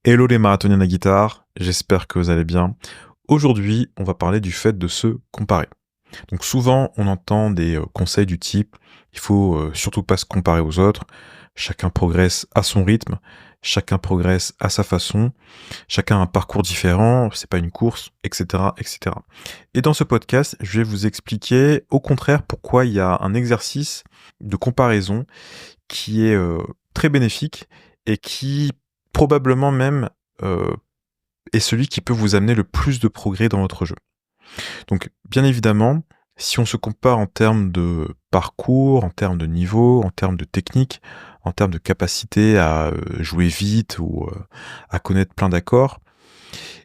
Hello les marathoniens de la guitare, j'espère que vous allez bien. Aujourd'hui, on va parler du fait de se comparer. Donc souvent, on entend des conseils du type il faut surtout pas se comparer aux autres, chacun progresse à son rythme, chacun progresse à sa façon, chacun a un parcours différent, c'est pas une course, etc., etc. Et dans ce podcast, je vais vous expliquer au contraire pourquoi il y a un exercice de comparaison qui est très bénéfique et qui probablement même euh, est celui qui peut vous amener le plus de progrès dans votre jeu. Donc, bien évidemment, si on se compare en termes de parcours, en termes de niveau, en termes de technique, en termes de capacité à jouer vite ou à connaître plein d'accords,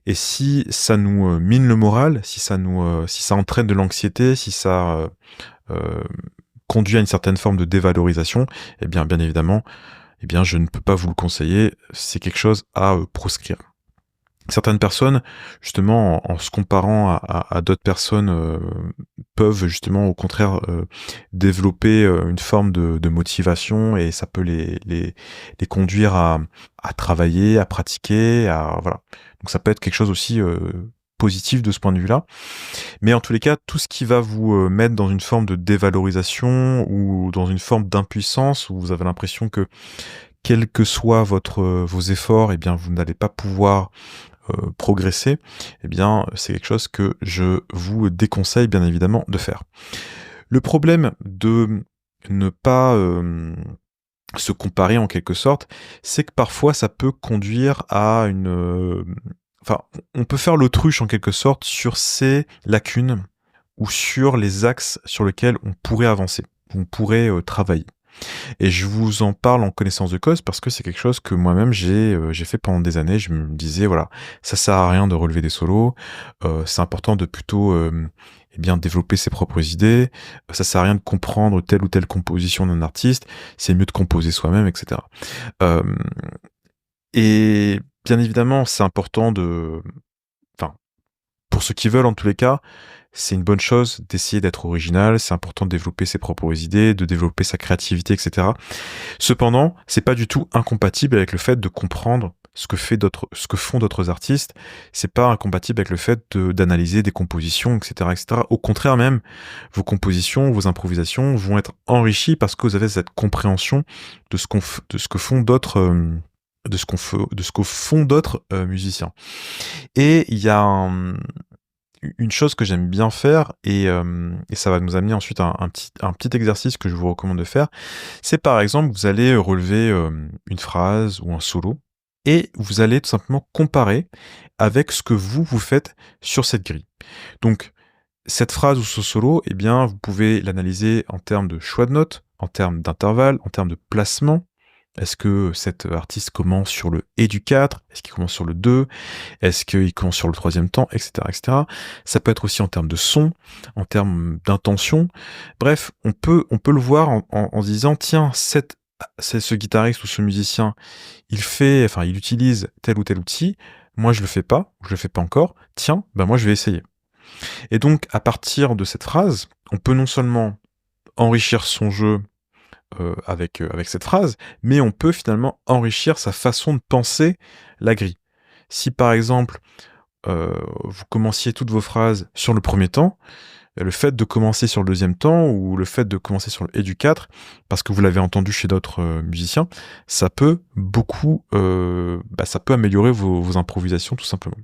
et si ça nous mine le moral, si ça entraîne de l'anxiété, si ça euh, conduit à une certaine forme de dévalorisation, eh bien, bien évidemment, eh bien, je ne peux pas vous le conseiller. C'est quelque chose à proscrire. Certaines personnes, justement, en se comparant à d'autres personnes, peuvent justement, au contraire, développer une forme de motivation et ça peut les conduire à travailler, à pratiquer, voilà. Donc ça peut être quelque chose aussi positif de ce point de vue-là. Mais en tous les cas, tout ce qui va vous mettre dans une forme de dévalorisation ou dans une forme d'impuissance où vous avez l'impression que quels que soient vos efforts, eh bien, vous n'allez pas pouvoir progresser, eh bien, c'est quelque chose que je vous déconseille bien évidemment de faire. Le problème de ne pas se comparer en quelque sorte, c'est que parfois ça peut conduire à enfin, on peut faire l'autruche en quelque sorte sur ces lacunes ou sur les axes sur lesquels on pourrait avancer, on pourrait travailler. Et je vous en parle en connaissance de cause parce que c'est quelque chose que moi-même j'ai fait pendant des années. Je me disais, voilà, ça sert à rien de relever des solos, c'est important de plutôt eh bien, développer ses propres idées, ça sert à rien de comprendre telle ou telle composition d'un artiste, c'est mieux de composer soi-même, etc. Euh, et bien évidemment, c'est important enfin, pour ceux qui veulent en tous les cas, c'est une bonne chose d'essayer d'être original, c'est important de développer ses propres idées, de développer sa créativité, etc. Cependant, c'est pas du tout incompatible avec le fait de comprendre ce que font d'autres artistes. C'est pas incompatible avec le fait d'analyser des compositions, etc., etc. Au contraire même, vos compositions, vos improvisations vont être enrichies parce que vous avez cette compréhension de de ce que font d'autres, de ce que font d'autres musiciens. Et il y a une chose que j'aime bien faire, et ça va nous amener ensuite à un petit exercice que je vous recommande de faire, c'est par exemple, vous allez relever une phrase ou un solo, et vous allez tout simplement comparer avec ce que vous faites sur cette grille. Donc, cette phrase ou ce solo, eh bien, vous pouvez l'analyser en termes de choix de notes, en termes d'intervalle, en termes de placement. Est-ce que cet artiste commence sur le et du 4? Est-ce qu'il commence sur le 2? Est-ce qu'il commence sur le troisième temps? Etc., etc. Ça peut être aussi en termes de son, en termes d'intention. Bref, on peut le voir en se disant, tiens, c'est ce guitariste ou ce musicien, il utilise tel ou tel outil. Moi, je le fais pas, je le fais pas encore. Tiens, ben moi, je vais essayer. Et donc, à partir de cette phrase, on peut non seulement enrichir son jeu avec cette phrase, mais on peut finalement enrichir sa façon de penser la grille. Si par exemple, vous commenciez toutes vos phrases sur le premier temps, le fait de commencer sur le deuxième temps ou le fait de commencer sur le et du 4, parce que vous l'avez entendu chez d'autres musiciens, ça peut ça peut améliorer vos improvisations tout simplement.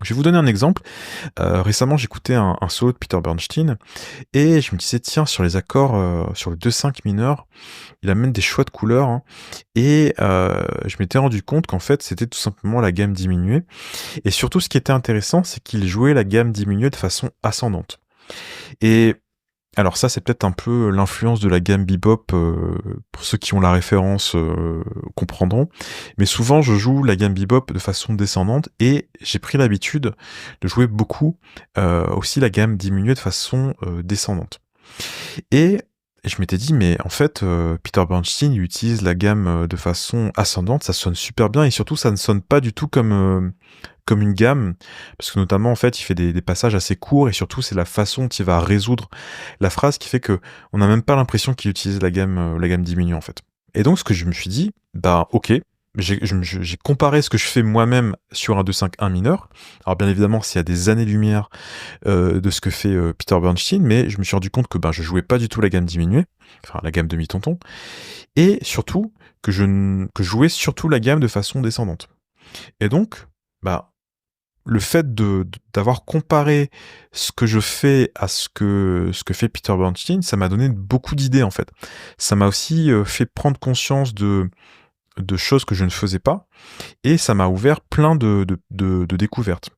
Je vais vous donner un exemple. Récemment, j'écoutais un solo de Peter Bernstein et je me disais, tiens, sur les accords, sur le 2-5 mineur, il amène des choix de couleurs, hein, et je m'étais rendu compte qu'en fait, c'était tout simplement la gamme diminuée. Et surtout, ce qui était intéressant, c'est qu'il jouait la gamme diminuée de façon ascendante. Et alors ça, c'est peut-être un peu l'influence de la gamme bebop, pour ceux qui ont la référence comprendront. Mais souvent, je joue la gamme bebop de façon descendante et j'ai pris l'habitude de jouer beaucoup aussi la gamme diminuée de façon descendante. Et je m'étais dit, mais en fait, Peter Bernstein il utilise la gamme de façon ascendante, ça sonne super bien et surtout, ça ne sonne pas du tout comme une gamme, parce que notamment, en fait, il fait des passages assez courts et surtout, c'est la façon dont il va résoudre la phrase qui fait que on n'a même pas l'impression qu'il utilise la gamme diminuée, en fait. Et donc, ce que je me suis dit, bah, ok, j'ai comparé ce que je fais moi-même sur un 2-5-1 mineur. Alors bien évidemment, s'il y a des années-lumière de ce que fait Peter Bernstein, mais je me suis rendu compte que je jouais pas du tout la gamme diminuée, enfin la gamme demi-tonton, et surtout que que je jouais surtout la gamme de façon descendante. Et donc, le fait d'avoir comparé ce que je fais à ce que fait Peter Bernstein, ça m'a donné beaucoup d'idées en fait. Ça m'a aussi fait prendre conscience de choses que je ne faisais pas, et ça m'a ouvert plein de découvertes.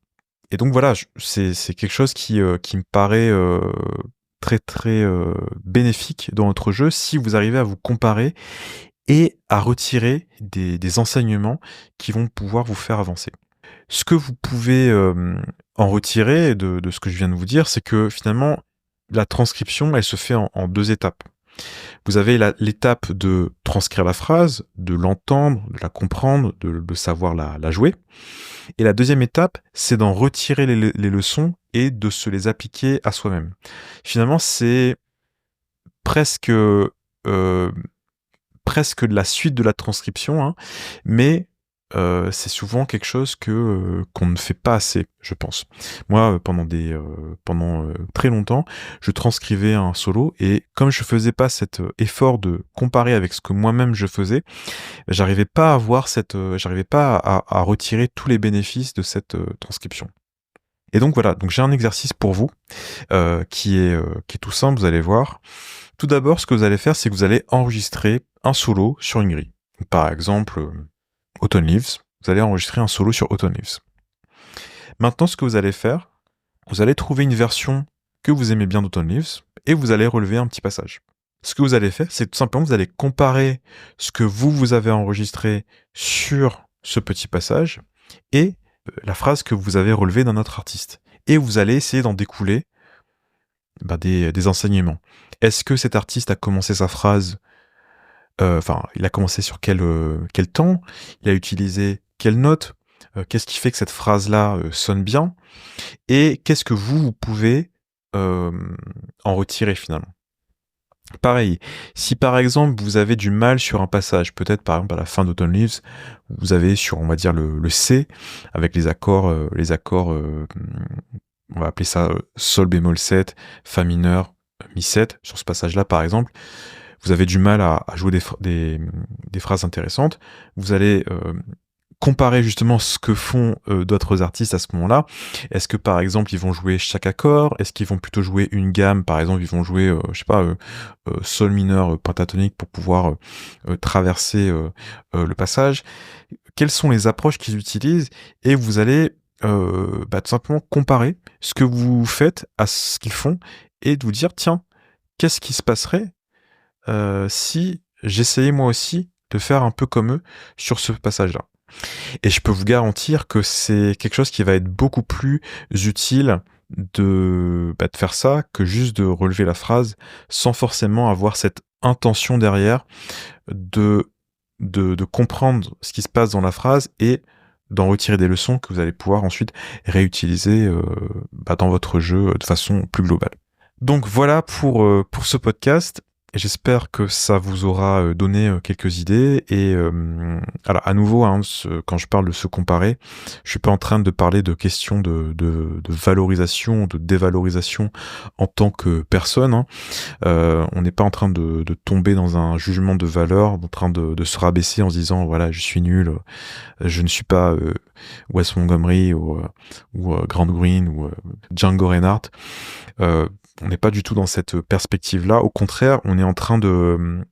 Et donc voilà, c'est quelque chose qui me paraît très très bénéfique dans notre jeu si vous arrivez à vous comparer et à retirer des enseignements qui vont pouvoir vous faire avancer. Ce que vous pouvez en retirer de ce que je viens de vous dire, c'est que finalement, la transcription, elle se fait en 2 étapes. Vous avez l'étape de transcrire la phrase, de l'entendre, de la comprendre, de savoir la jouer. Et la deuxième étape, c'est d'en retirer les leçons et de se les appliquer à soi-même. Finalement, c'est presque, presque de la suite de la transcription, hein, mais c'est souvent quelque chose qu'on ne fait pas assez, je pense. Moi, pendant très longtemps, je transcrivais un solo, et comme je faisais pas cet effort de comparer avec ce que moi-même je faisais, j'arrivais pas à avoir j'arrivais pas à retirer tous les bénéfices de cette transcription. Et donc voilà, donc j'ai un exercice pour vous qui est tout simple, vous allez voir. Tout d'abord, ce que vous allez faire, c'est que vous allez enregistrer un solo sur une grille. Par exemple, Autumn Leaves, vous allez enregistrer un solo sur Autumn Leaves. Maintenant, ce que vous allez faire, vous allez trouver une version que vous aimez bien d'Autumn Leaves, et vous allez relever un petit passage. Ce que vous allez faire, c'est tout simplement, vous allez comparer ce que vous avez enregistré sur ce petit passage et la phrase que vous avez relevée d'un autre artiste. Et vous allez essayer d'en découler des enseignements. Est-ce que cet artiste a commencé sa phrase, il a commencé sur quel temps, il a utilisé quelle note, qu'est-ce qui fait que cette phrase-là sonne bien, et qu'est-ce que vous pouvez en retirer finalement. Pareil, si par exemple vous avez du mal sur un passage, peut-être par exemple à la fin d'Autumn Leaves, vous avez sur, on va dire, le C, avec les accords, on va appeler ça Sol bémol 7, Fa mineur, Mi 7, sur ce passage-là par exemple, vous avez du mal à jouer des phrases intéressantes, vous allez comparer justement ce que font d'autres artistes à ce moment-là. Est-ce que par exemple ils vont jouer chaque accord? Est-ce qu'ils vont plutôt jouer une gamme? Par exemple, ils vont jouer, sol mineur pentatonique pour pouvoir traverser le passage. Quelles sont les approches qu'ils utilisent? Et vous allez tout simplement comparer ce que vous faites à ce qu'ils font, et de vous dire, tiens, qu'est-ce qui se passerait si j'essayais moi aussi de faire un peu comme eux sur ce passage-là. Et je peux vous garantir que c'est quelque chose qui va être beaucoup plus utile de faire ça que juste de relever la phrase sans forcément avoir cette intention derrière de comprendre ce qui se passe dans la phrase et d'en retirer des leçons que vous allez pouvoir ensuite réutiliser dans votre jeu de façon plus globale. Donc voilà pour ce podcast. J'espère que ça vous aura donné quelques idées, et alors à nouveau, quand je parle de se comparer, je suis pas en train de parler de questions de valorisation, de dévalorisation en tant que personne, hein. On n'est pas en train de tomber dans un jugement de valeur, en train de se rabaisser en se disant voilà, je suis nul, je ne suis pas Wes Montgomery ou Grant Green ou Django Reinhardt. On n'est pas du tout dans cette perspective-là. Au contraire, on est en train de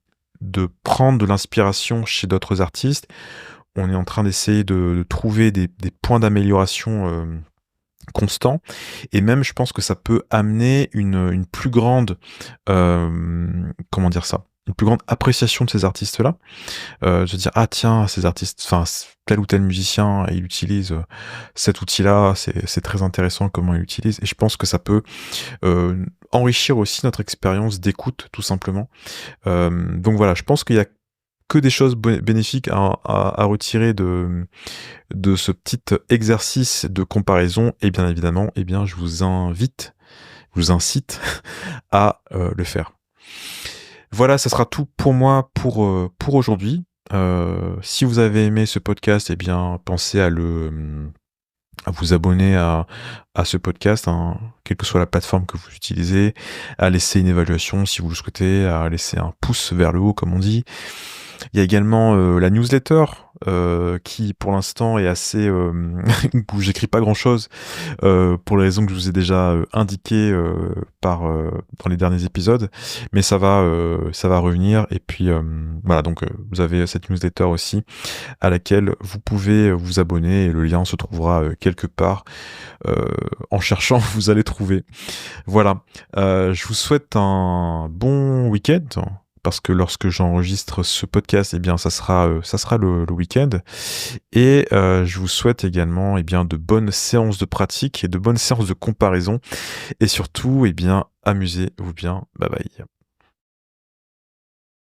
prendre de l'inspiration chez d'autres artistes. On est en train d'essayer de trouver des points d'amélioration constants. Et même, je pense que ça peut amener une plus grande... comment dire ça ? Une plus grande appréciation de ces artistes-là. Se dire, ah tiens, ces artistes, enfin, tel ou tel musicien, il utilise cet outil-là, c'est très intéressant comment il l'utilise. Et je pense que ça peut enrichir aussi notre expérience d'écoute, tout simplement. Donc voilà, je pense qu'il y a que des choses bénéfiques à retirer de ce petit exercice de comparaison. Et bien évidemment, je vous incite à le faire. Voilà, ça sera tout pour moi pour aujourd'hui. Si vous avez aimé ce podcast, eh bien, pensez à vous abonner à ce podcast, hein, quelle que soit la plateforme que vous utilisez, à laisser une évaluation si vous le souhaitez, à laisser un pouce vers le haut, comme on dit. Il y a également la newsletter qui, pour l'instant, est assez où j'écris pas grand-chose pour les raisons que je vous ai déjà indiquées dans les derniers épisodes, mais ça va revenir. Et puis voilà, donc vous avez cette newsletter aussi à laquelle vous pouvez vous abonner et le lien se trouvera quelque part. En cherchant, vous allez trouver. Voilà. Je vous souhaite un bon week-end. Parce que lorsque j'enregistre ce podcast, eh bien, ça sera le week-end. Et je vous souhaite également, eh bien, de bonnes séances de pratique et de bonnes séances de comparaison. Et surtout, eh bien, amusez-vous bien. Bye bye.